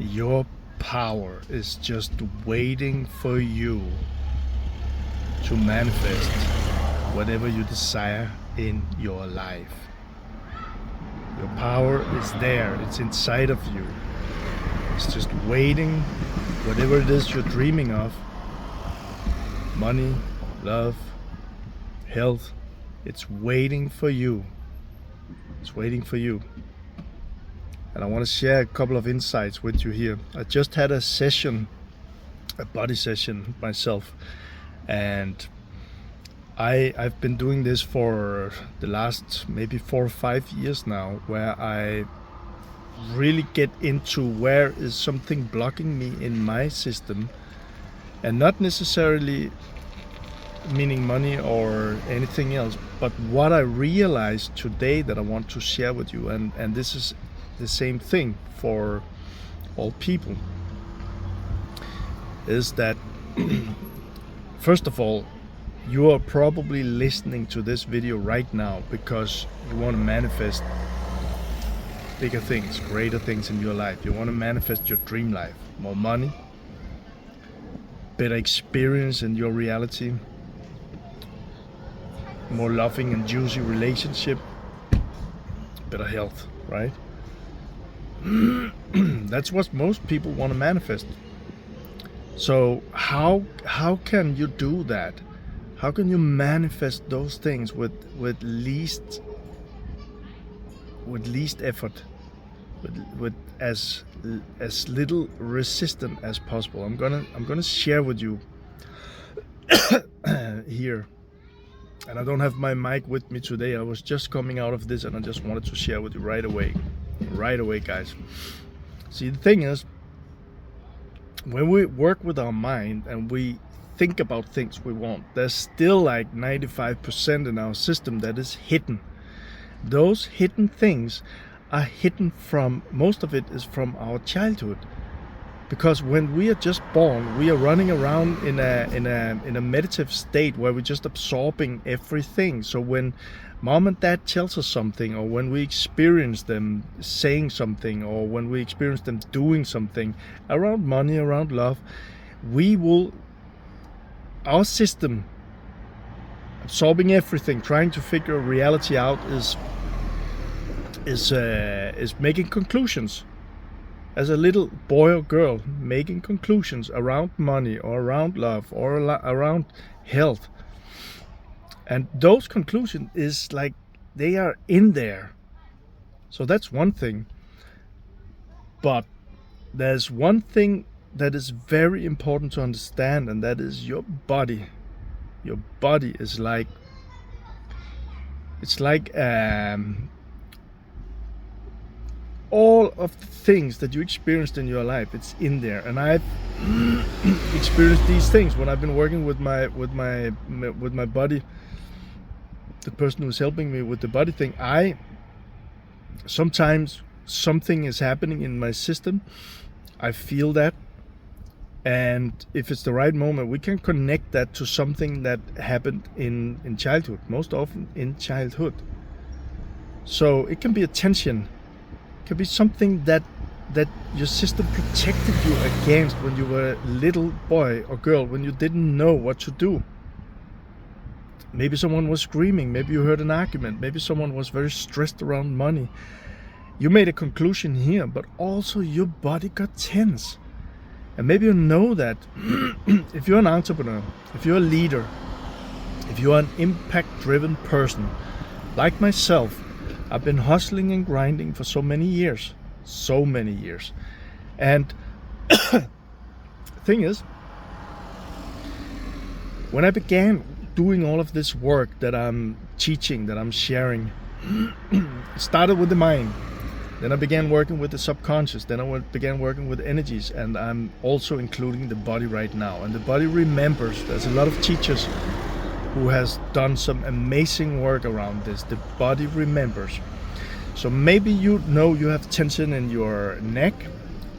Your power is just waiting for you to manifest whatever you desire in your life. Your power is there, it's inside of you. It's just waiting, whatever it is you're dreaming of, money, love, health, it's waiting for you. It's waiting for you. And I want to share a couple of insights with you here. I just had a session, a body session myself, and I've been doing this for the last maybe 4 or 5 years now, where I really get into where is something blocking me in my system, and not necessarily meaning money or anything else, but what I realized today that I want to share with you, and this is the same thing for all people, is that first of all, you are probably listening to this video right now because you want to manifest bigger things, greater things in your life. You want to manifest your dream life, more money, better experience in your reality, more loving and juicy relationship, better health, right? That's what most people want to manifest. So how can you do that? How can you manifest those things with least effort, with as little resistance as possible? I'm gonna share with you here. And I don't have my mic with me today. I was just coming out of this and I just wanted to share with you right away. Right away, guys. See, the thing is, when we work with our mind and we think about things we want, there's still like 95% in our system that is hidden. Those hidden things are hidden from, most of it is from our childhood. Because when we are just born, we are running around in a meditative state where we're just absorbing everything. So when mom and dad tells us something, or when we experience them saying something, or when we experience them doing something around money, around love, our system absorbing everything, trying to figure reality out, is making conclusions. As a little boy or girl, making conclusions around money or around love or around health. And those conclusions is like, they are in there. So that's one thing. But there's one thing that is very important to understand, and that is your body. Your body is like, it's like all of the things that you experienced in your life, it's in there. And I've experienced these things when I've been working with my body, the person who's helping me with the body thing. Sometimes something is happening in my system, I feel that, and if it's the right moment, we can connect that to something that happened in childhood, most often in childhood. So it can be a tension. Could be something that your system protected you against when you were a little boy or girl, when you didn't know what to do. Maybe someone was screaming, maybe you heard an argument, maybe someone was very stressed around money. You made a conclusion here, but also your body got tense. And maybe you know that if you're an entrepreneur, if you're a leader, if you're an impact-driven person, like myself, I've been hustling and grinding for so many years. And the thing is, when I began doing all of this work that I'm teaching, that I'm sharing, it started with the mind. Then I began working with the subconscious. Then I began working with energies, and I'm also including the body right now. And the body remembers. There's a lot of teachers who has done some amazing work around this. The body remembers. So maybe you know you have tension in your neck,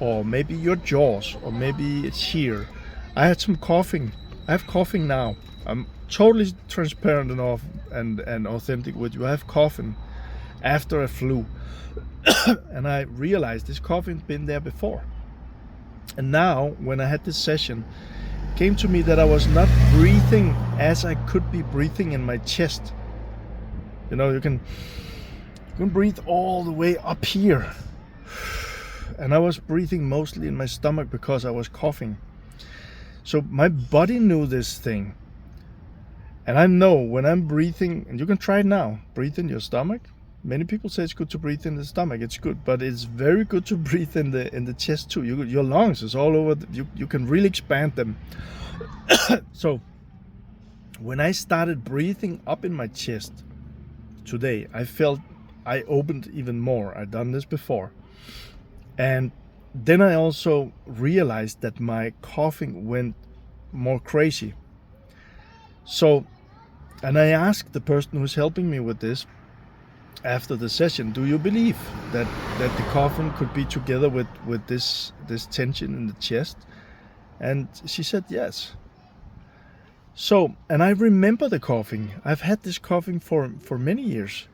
or maybe your jaws, or maybe it's here. I had some coughing. I have coughing now. I'm totally transparent and authentic with you. I have coughing after a flu. And I realized this coughing's been there before. And now, when I had this session, it came to me that I was not breathing as I could be breathing in my chest. You know, you can breathe all the way up here. And I was breathing mostly in my stomach because I was coughing. So my body knew this thing. And I know when I'm breathing, and you can try it now, breathe in your stomach. Many people say it's good to breathe in the stomach. It's good, but it's very good to breathe in the chest too. Your lungs is all over. You can really expand them. So when I started breathing up in my chest today, I felt I opened even more. I'd done this before. And then I also realized that my coughing went more crazy. So, and I asked the person who's helping me with this after the session, do you believe that the coughing could be together with this tension in the chest? And she said yes. So, and I remember the coughing. I've had this coughing for many years.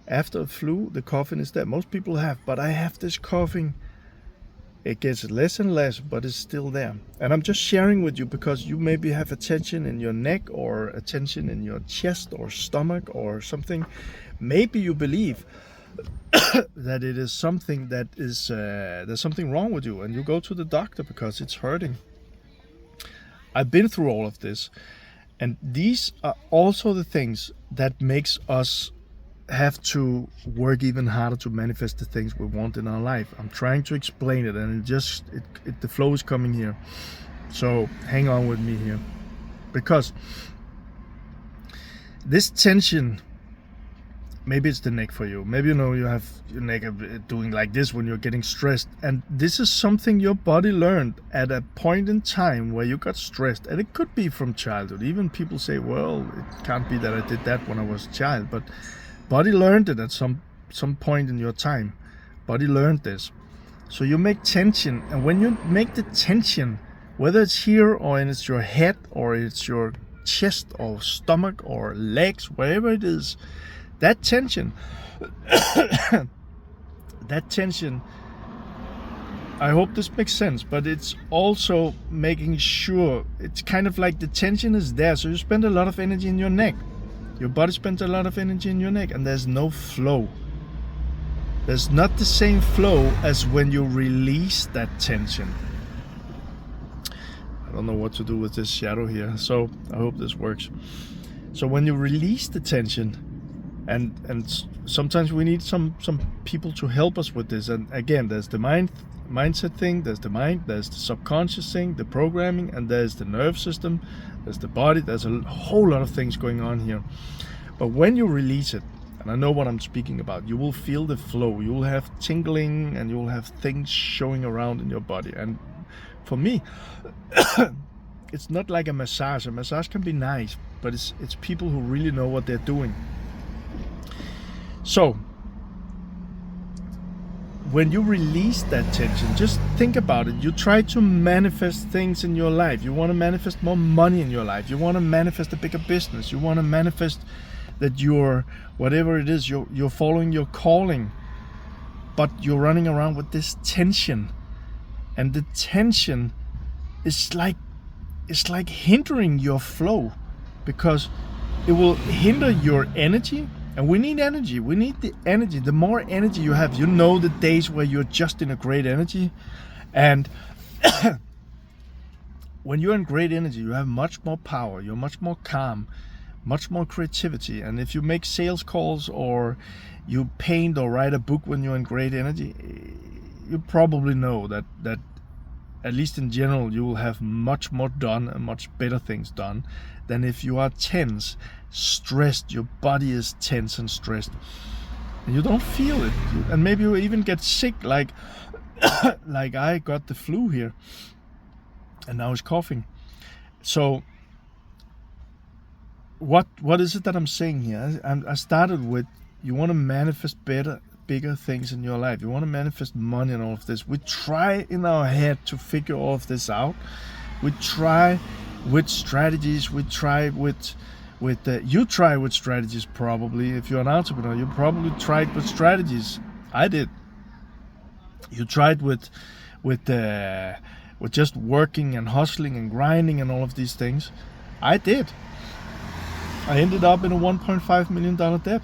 After a flu, the coughing is there. Most people have, but I have this coughing. It gets less and less, but it's still there. And I'm just sharing with you because you maybe have a tension in your neck or a tension in your chest or stomach or something. Maybe you believe that it is something that is, there's something wrong with you, and you go to the doctor because it's hurting. I've been through all of this. And these are also the things that makes us have to work even harder to manifest the things we want in our life. I'm trying to explain it, and the flow is coming here. So hang on with me here, because this tension, maybe it's the neck for you. Maybe you have your neck doing like this when you're getting stressed, and this is something your body learned at a point in time where you got stressed, and it could be from childhood. Even people say, well, it can't be that I did that when I was a child, but body learned it at some point in your time. Body learned this. So you make tension, and when you make the tension, whether it's here or it's your head or it's your chest or stomach or legs, wherever it is, that tension, I hope this makes sense, but it's also making sure, it's kind of like the tension is there, so you spend a lot of energy in your neck. Your body spends a lot of energy in your neck, and there's no flow. There's not the same flow as when you release that tension. I don't know what to do with this shadow here, so I hope this works. So when you release the tension, and sometimes we need some people to help us with this. And again, there's the mindset thing, there's the mind, there's the subconscious thing, the programming, and there's the nerve system, there's the body. There's a whole lot of things going on here. But when you release it, and I know what I'm speaking about, you will feel the flow. You will have tingling, and you will have things showing around in your body. And for me, it's not like a massage. A massage can be nice, but it's people who really know what they're doing. So when you release that tension, just think about it. You try to manifest things in your life. You want to manifest more money in your life. You want to manifest a bigger business. You want to manifest that you're, whatever it is, you're following your calling. But you're running around with this tension. And the tension is like hindering your flow, because it will hinder your energy. And we need energy. We need the energy. The more energy you have, you know the days where you're just in a great energy. And when you're in great energy, you have much more power. You're much more calm, much more creativity. And if you make sales calls or you paint or write a book when you're in great energy, you probably know that at least in general, you will have much more done and much better things done than if you are tense, stressed. Your body is tense and stressed, and you don't feel it. And maybe you even get sick, like I got the flu here, and now it's coughing. So what is it that I'm saying here? I started with, you want to manifest bigger things in your life. You want to manifest money and all of this. We try in our head to figure all of this out. We try with strategies. We try with you try with strategies probably. If you're an entrepreneur, you probably tried with strategies. I did. You tried with with just working and hustling and grinding and all of these things. I did. I ended up in a $1.5 million debt.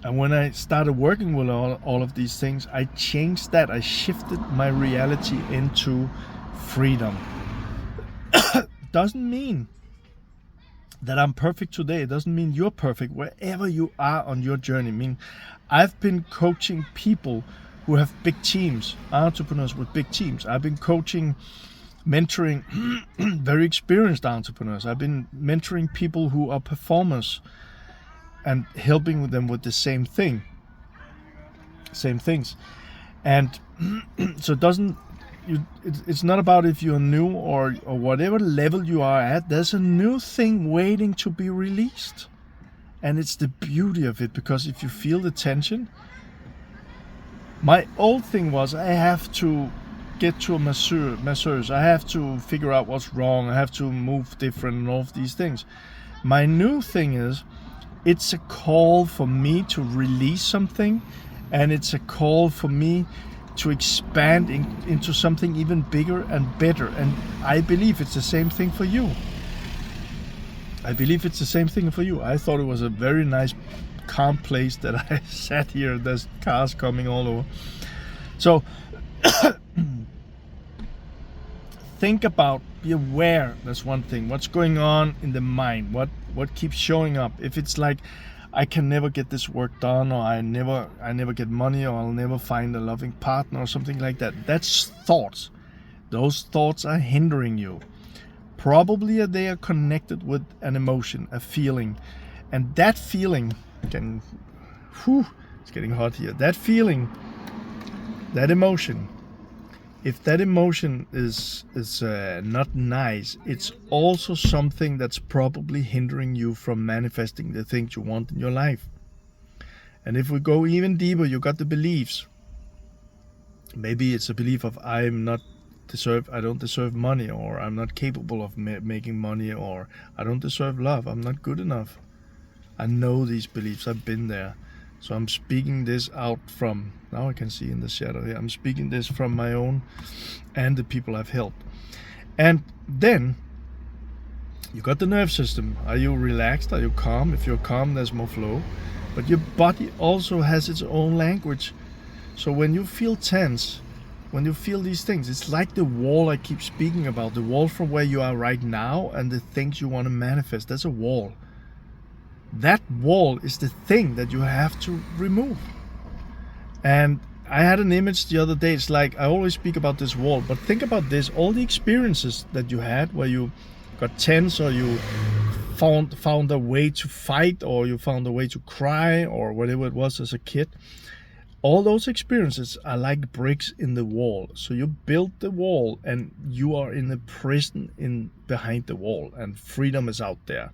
And when I started working with all of these things, I changed that. I shifted my reality into freedom. Doesn't mean that I'm perfect today. It doesn't mean you're perfect wherever you are on your journey. I mean, I've been coaching people who have big teams, entrepreneurs with big teams. I've been coaching, mentoring very experienced entrepreneurs. I've been mentoring people who are performers and helping them with the same things. And so it's not about if you're new or whatever level you are at. There's a new thing waiting to be released. And it's the beauty of it, because if you feel the tension, my old thing was I have to get to a masseur. I have to figure out what's wrong. I have to move different and all of these things. My new thing is, it's a call for me to release something, and it's a call for me to expand into something even bigger and better. And I believe it's the same thing for you. I thought it was a very nice, calm place that I sat here. There's cars coming all over. So think about, be aware. That's one thing. What's going on in the mind? What keeps showing up? If it's like, I can never get this work done, or I never get money, or I'll never find a loving partner, or something like that. That's thoughts. Those thoughts are hindering you. Probably they are connected with an emotion, a feeling. And that feeling can, it's getting hot here. That feeling, that emotion, if that emotion is not nice, it's also something that's probably hindering you from manifesting the things you want in your life. And if we go even deeper, you got the beliefs. Maybe it's a belief of I don't deserve money, or I'm not capable of making money, or I don't deserve love, I'm not good enough. I know these beliefs, I've been there. So I'm speaking this out from, now I can see in the shadow here, I'm speaking this from my own and the people I've helped. And then you got the nerve system. Are you relaxed? Are you calm? If you're calm, there's more flow. But your body also has its own language. So when you feel tense, when you feel these things, it's like the wall I keep speaking about, the wall from where you are right now and the things you want to manifest. That's a wall. That wall is the thing that you have to remove. And I had an image the other day. It's like, I always speak about this wall, but think about this, all the experiences that you had where you got tense, or you found a way to fight, or you found a way to cry, or whatever it was as a kid. All those experiences are like bricks in the wall. So you built the wall, and you are in a prison behind the wall, and freedom is out there.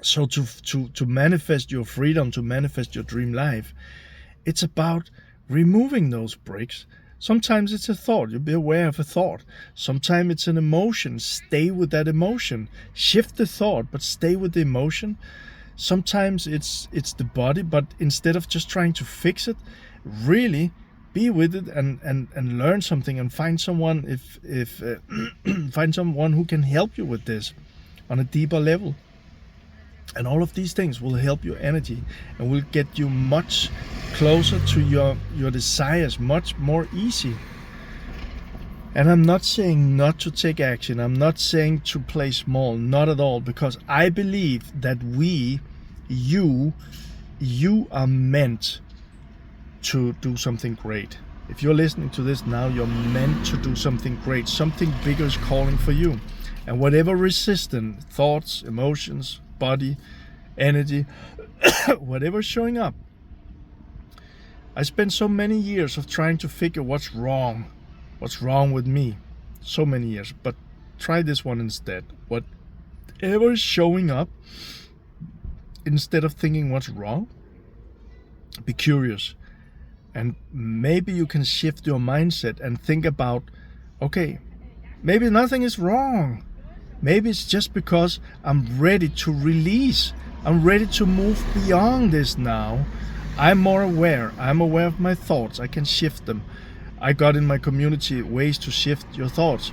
So to manifest your freedom, to manifest your dream life, it's about removing those bricks. Sometimes it's a thought. You'll be aware of a thought. Sometimes it's an emotion. Stay with that emotion. Shift the thought, but stay with the emotion. Sometimes it's the body, but instead of just trying to fix it, really be with it and learn something, and find someone find someone who can help you with this on a deeper level. And all of these things will help your energy and will get you much closer to your desires, much more easy. And I'm not saying not to take action. I'm not saying to play small, not at all, because I believe that you are meant to do something great. If you're listening to this now, you're meant to do something great. Something bigger is calling for you. And whatever resistant thoughts, emotions, body, energy, whatever's showing up. I spent so many years of trying to figure what's wrong with me. So many years, but try this one instead. Whatever is showing up, instead of thinking what's wrong, be curious. And maybe you can shift your mindset and think about, okay, maybe nothing is wrong. Maybe it's just because I'm ready to release. I'm ready to move beyond this now. I'm more aware. I'm aware of my thoughts. I can shift them. I got in my community ways to shift your thoughts.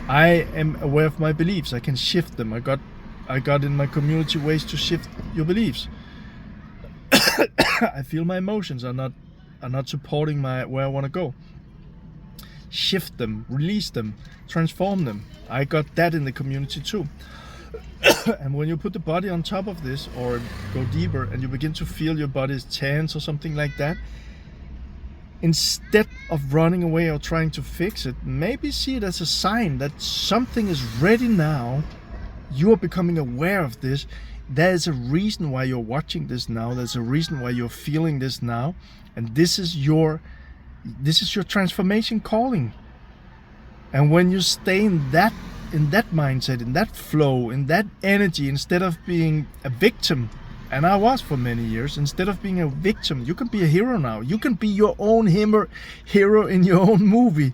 I am aware of my beliefs. I can shift them. I got in my community ways to shift your beliefs. I feel my emotions are not supporting where I want to go. Shift them, release them, transform them. I got that in the community too. And when you put the body on top of this, or go deeper, and you begin to feel your body is tense or something like that, instead of running away or trying to fix it, maybe see it as a sign that something is ready now. You are becoming aware of this. There is a reason why you're watching this now. There's a reason why you're feeling this now. And this is your transformation calling. And when you stay in that mindset, in that flow, in that energy, instead of being a victim, and I was for many years, instead of being a victim, you can be a hero now. You can be your own hero in your own movie.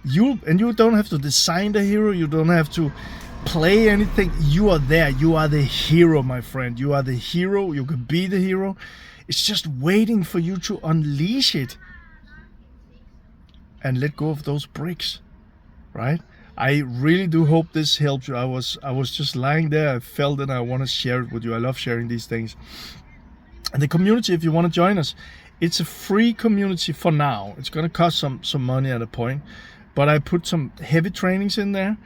You don't have to design the hero. You don't have to play anything. You are there. You are the hero, my friend. You are the hero. You can be the hero. It's just waiting for you to unleash it and let go of those bricks, right? I really do hope this helped you. I was just lying there. I felt it. I want to share it with you. I love sharing these things. And the community, if you want to join us, it's a free community for now. It's going to cost some money at a point, but I put some heavy trainings in there.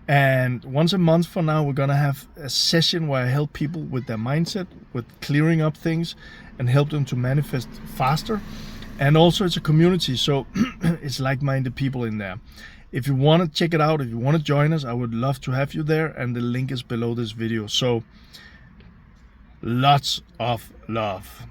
And once a month for now, we're going to have a session where I help people with their mindset, with clearing up things, and help them to manifest faster. And also it's a community, so it's like-minded people in there. If you want to check it out, if you want to join us, I would love to have you there, and the link is below this video. So lots of love.